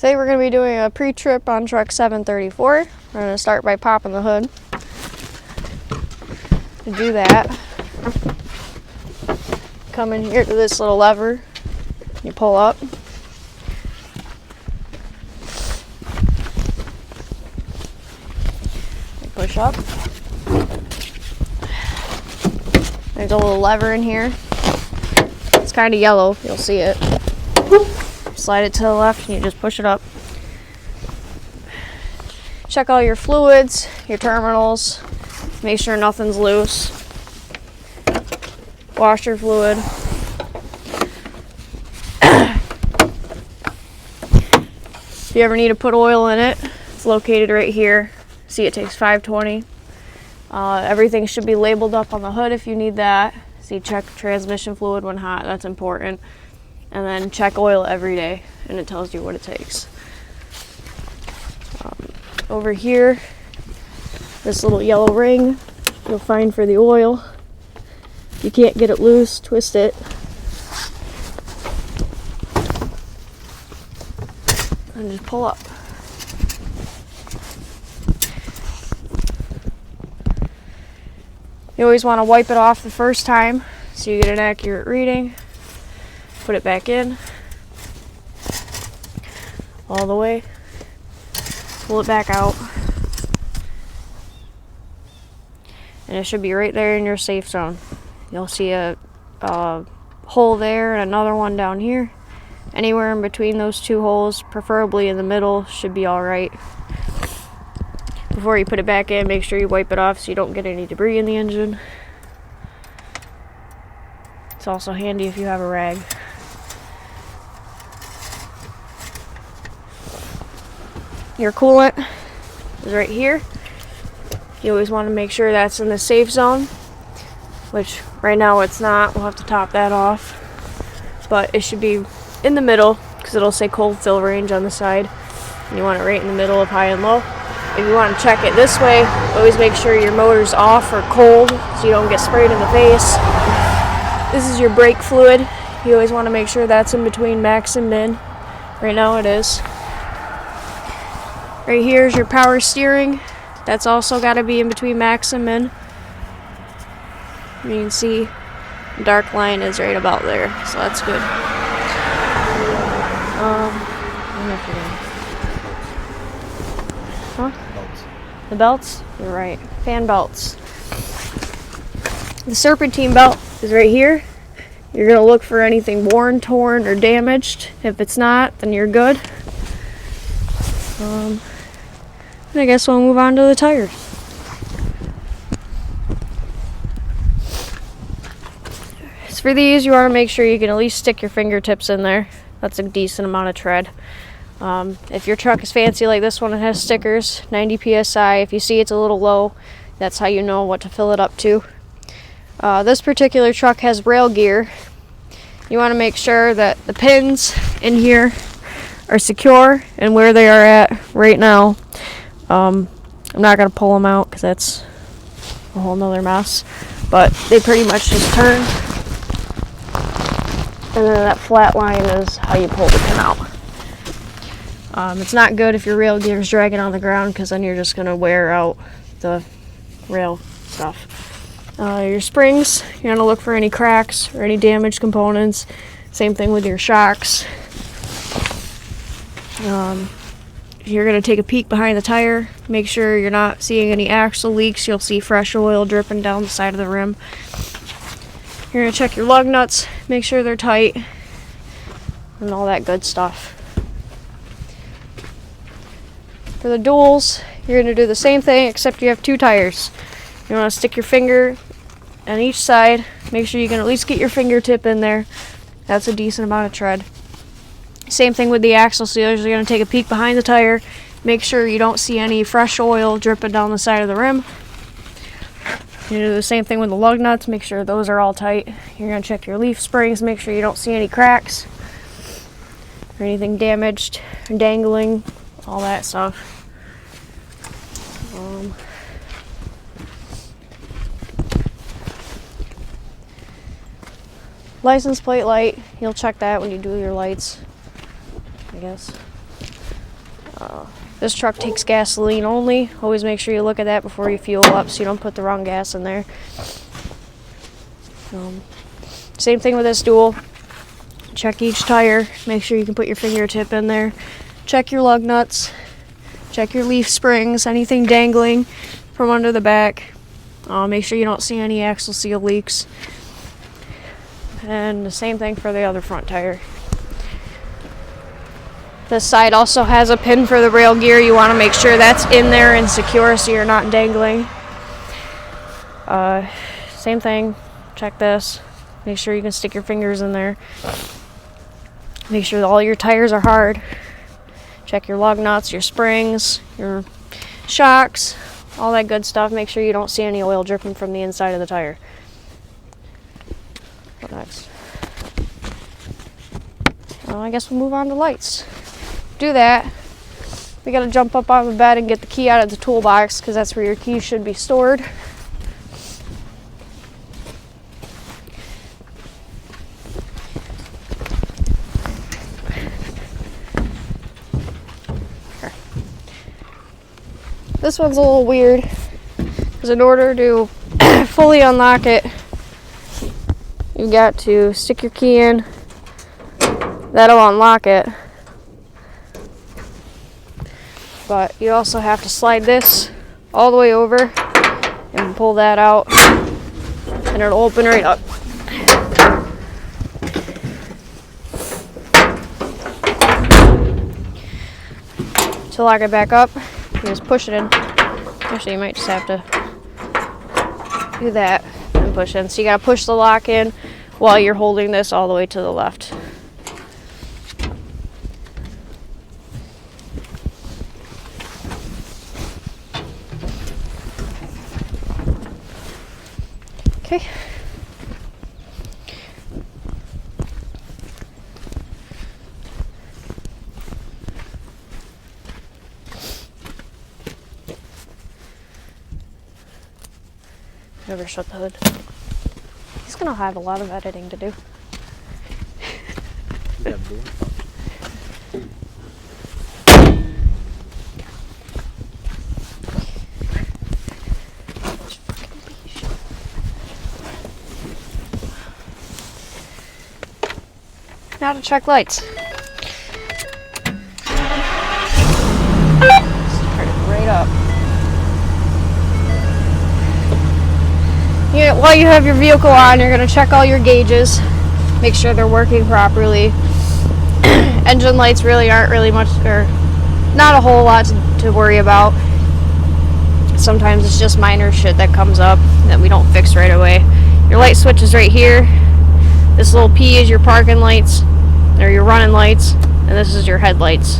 Today we're going to be doing a pre-trip on truck 734. We're going to start by popping the hood. To do that, come in here to this little lever, you pull up. You push up. There's a little lever in here. It's kind of yellow, you'll see it. Slide it to the left and you just push it up. Check all your fluids, your terminals, make sure nothing's loose. Washer fluid. If you ever need to put oil in it, it's located right here. See, it takes 520. Everything should be labeled up on the hood if you need that. See, check transmission fluid when hot, that's important. And then check oil every day, and it tells you what it takes. Over here, this little yellow ring you'll find for the oil. If you can't get it loose, twist it. And just pull up. You always want to wipe it off the first time so you get an accurate reading. Put it back in, all the way, pull it back out, and it should be right there in your safe zone. You'll see a hole there and another one down here. Anywhere in between those two holes, preferably in the middle, should be alright. Before you put it back in, make sure you wipe it off so you don't get any debris in the engine. It's also handy if you have a rag. Your coolant is right here. You always want to make sure that's in the safe zone, which right now it's not. We'll have to top that off. But it should be in the middle because it'll say cold fill range on the side. And you want it right in the middle of high and low. If you want to check it this way, always make sure your motor's off or cold so you don't get sprayed in the face. This is your brake fluid. You always want to make sure that's in between max and min. Right now it is. Right here is your power steering. That's also got to be in between max and min. You can see the dark line is right about there, so that's good. The belts? You're right. Fan belts. The serpentine belt is right here. You're going to look for anything worn, torn, or damaged. If it's not, then you're good. And I guess we'll move on to the tires. So for these, you want to make sure you can at least stick your fingertips in there. That's a decent amount of tread. If your truck is fancy like this one, it has stickers, 90 psi. If you see it's a little low, that's how you know what to fill it up to. This particular truck has rail gear. You want to make sure that the pins in here are secure and where they are at right now. I'm not going to pull them out because that's a whole nother mess, but they pretty much just turn, and then that flat line is how you pull the pin out. It's not good if your rail gear is dragging on the ground because then you're just going to wear out the rail stuff. Your springs, you're going to look for any cracks or any damaged components. Same thing with your shocks. You're going to take a peek behind the tire, make sure you're not seeing any axle leaks. You'll see fresh oil dripping down the side of the rim. You're going to check your lug nuts, make sure they're tight, and all that good stuff. For the duals, you're going to do the same thing except you have two tires. You want to stick your finger on each side, make sure you can at least get your fingertip in there. That's a decent amount of tread. Same thing with the axle sealers. You're going to take a peek behind the tire, make sure you don't see any fresh oil dripping down the side of the rim. You do the same thing with the lug nuts, make sure those are all tight. You're going to check your leaf springs, make sure you don't see any cracks or anything damaged or dangling, all that stuff. License plate light, you'll check that when you do your lights, I guess. This truck takes gasoline only. Always make sure you look at that before you fuel up so you don't put the wrong gas in there. Same thing with this dual. Check each tire. Make sure you can put your fingertip in there. Check your lug nuts. Check your leaf springs. Anything dangling from under the back. Make sure you don't see any axle seal leaks. And the same thing for the other front tire. This side also has a pin for the rail gear. You want to make sure that's in there and secure so you're not dangling. Same thing. Check this. Make sure you can stick your fingers in there. Make sure that all your tires are hard. Check your lug nuts, your springs, your shocks, all that good stuff. Make sure you don't see any oil dripping from the inside of the tire. What next? I guess we'll move on to lights. Do that. We gotta jump up on the bed and get the key out of the toolbox because that's where your keys should be stored. This one's a little weird because in order to fully unlock it, you got to stick your key in. That'll unlock it. But you also have to slide this all the way over and pull that out, and it'll open right up. To lock it back up, you just push it in. Actually, you might just have to do that and push in. So you gotta push the lock in while you're holding this all the way to the left. Okay. Never shut the hood. He's gonna have a lot of editing to do. Now to check lights. Start it right up. While you have your vehicle on, you're going to check all your gauges, make sure they're working properly. Engine lights really aren't really much, or not a whole lot to worry about. Sometimes it's just minor shit that comes up that we don't fix right away. Your light switch is right here. This little P is your parking lights, or your running lights, and this is your headlights.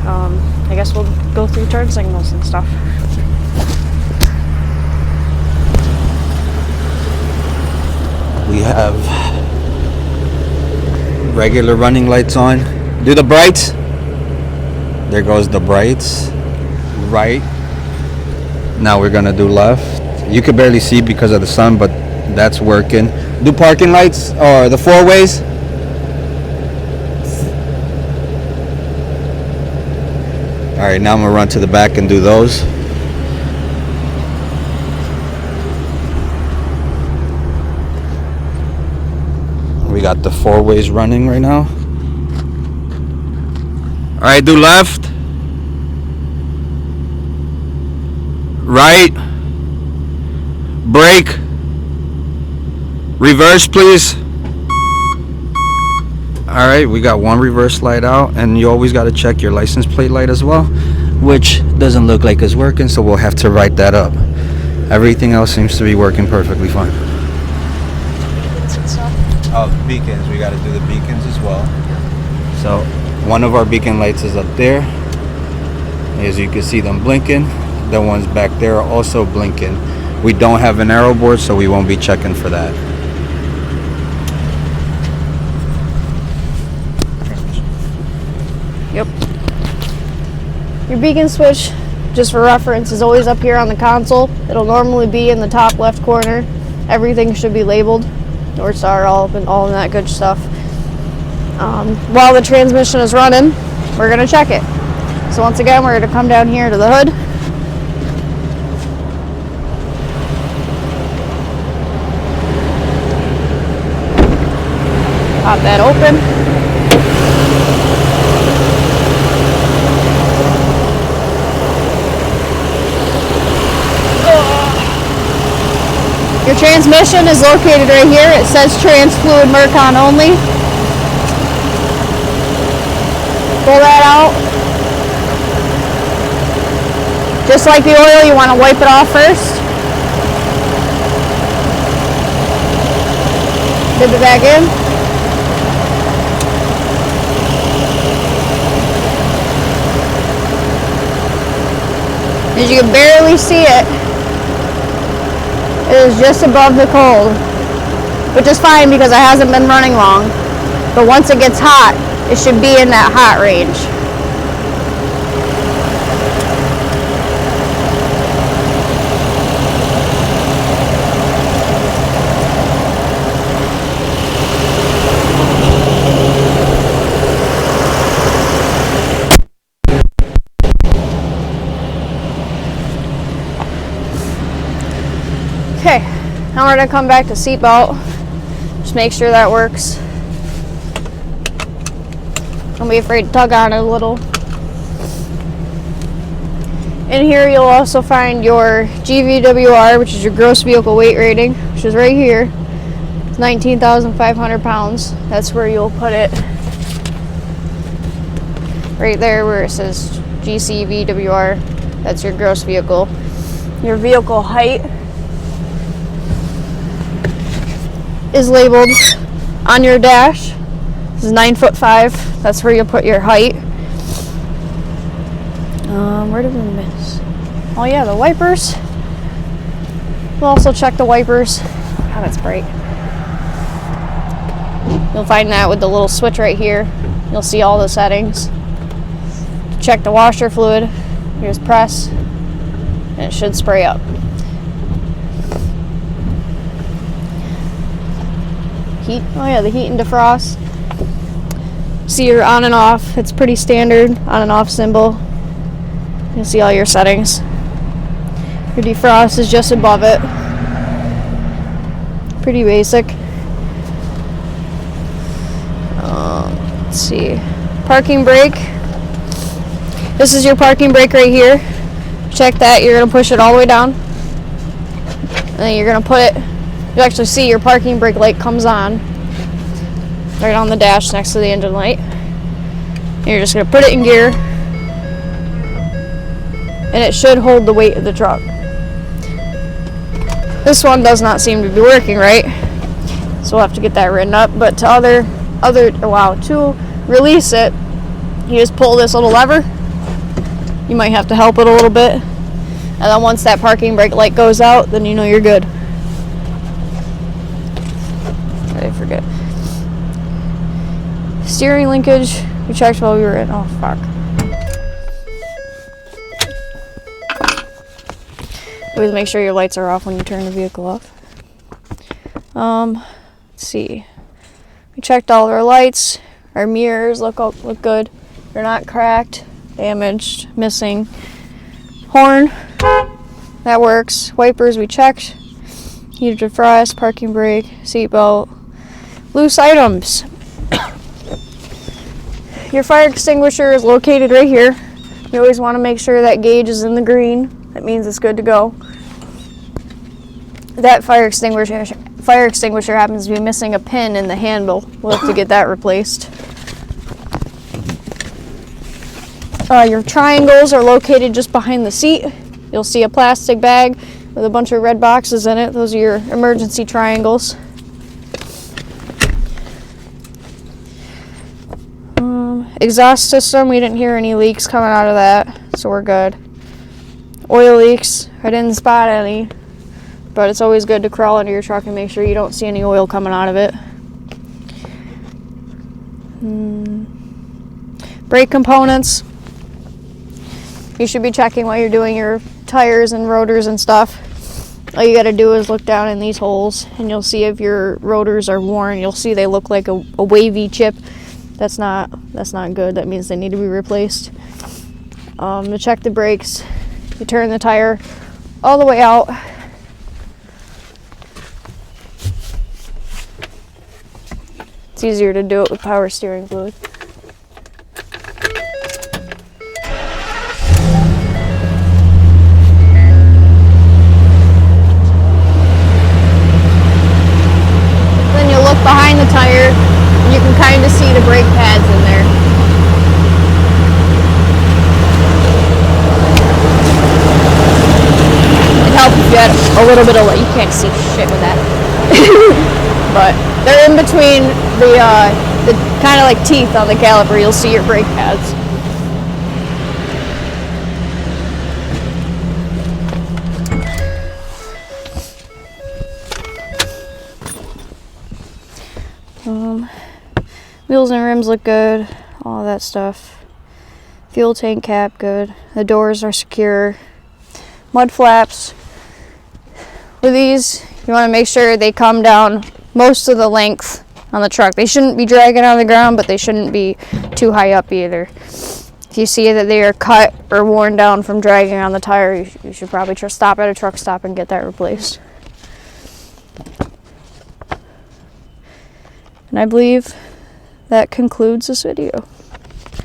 I guess we'll go through turn signals and stuff. We have regular running lights on. Do the brights. There goes the brights. Right. Now we're gonna do left. You can barely see because of the sun, but that's working. Do parking lights or the four ways. All right, now I'm gonna run to the back and do those. We got the four ways running right now. All right, do left, right, brake, reverse, please. All right, we got one reverse light out, and you always got to check your license plate light as well, which doesn't look like it's working, so we'll have to write that up. Everything else seems to be working perfectly fine. Oh, beacons, we got to do the beacons as well. So one of our beacon lights is up there. As you can see them blinking. The ones back there are also blinking. We don't have an arrow board, so we won't be checking for that. Yep. Your beacon switch, just for reference, is always up here on the console. It'll normally be in the top left corner. Everything should be labeled. North Star, all that good stuff. While the transmission is running, we're going to check it. So once again, we're going to come down here to the hood. Pop that open. Your transmission is located right here. It says trans fluid Mercon only. Pull that out. Just like the oil, you want to wipe it off first. Dip it back in. As you can barely see it, it is just above the cold, which is fine because it hasn't been running long. But once it gets hot, it should be in that hot range. Okay, now we're going to come back to seatbelt. Just make sure that works. Don't be afraid to tug on it a little. In here you'll also find your GVWR, which is your gross vehicle weight rating, which is right here. It's 19,500 pounds. That's where you'll put it. Right there where it says GCVWR. That's your gross vehicle. Your vehicle height is labeled on your dash. This is 9'5". That's where you'll put your height. Where did we miss? Oh yeah, the wipers. We'll also check the wipers. God, it's bright. You'll find that with the little switch right here. You'll see all the settings. Check the washer fluid. You just press, and it should spray up. Heat. Oh yeah, the heat and defrost. See your on and off. It's pretty standard on and off symbol. You'll see all your settings. Your defrost is just above it. Pretty basic. Let's see. Parking brake. This is your parking brake right here. Check that. You're going to push it all the way down. And then you're going to put it. You actually see your parking brake light comes on. Right on the dash next to the engine light. And you're just going to put it in gear. And it should hold the weight of the truck. This one does not seem to be working right, so we'll have to get that written up. But to to release it, you just pull this little lever. You might have to help it a little bit, and then once that parking brake light goes out, then you know you're good. I forget. Steering linkage, we checked while we were in. Oh fuck. Always make sure your lights are off when you turn the vehicle off. Let's see. We checked all of our lights. Our mirrors look good. They're not cracked, damaged, missing. Horn, that works. Wipers we checked. Heated defrost, parking brake, seatbelt. Loose items. Your fire extinguisher is located right here. You always want to make sure that gauge is in the green. That means it's good to go. That fire extinguisher happens to be missing a pin in the handle. We'll have to get that replaced. Your triangles are located just behind the seat. You'll see a plastic bag with a bunch of red boxes in it. Those are your emergency triangles. Exhaust system, we didn't hear any leaks coming out of that, so we're good. Oil leaks, I didn't spot any, but it's always good to crawl into your truck and make sure you don't see any oil coming out of it. Brake components, you should be checking while you're doing your tires and rotors and stuff. All you got to do is look down in these holes and you'll see if your rotors are worn. You'll see they look like a wavy chip. that's not good. That means they need to be replaced. To check the brakes, you turn the tire all the way out. It's easier to do it with power steering fluid. Then you look behind the tire, and you can kind of see the brake pads in there. It'd help if you had a little bit of light. You can't see shit with that. But they're in between the kind of like teeth on the caliper. You'll see your brake pads. Wheels and rims look good, all that stuff. Fuel tank cap good. The doors are secure. Mud flaps. With these, you want to make sure they come down most of the length on the truck. They shouldn't be dragging on the ground, but they shouldn't be too high up either. If you see that they are cut or worn down from dragging on the tire, you should probably stop at a truck stop and get that replaced. And I believe that concludes this video.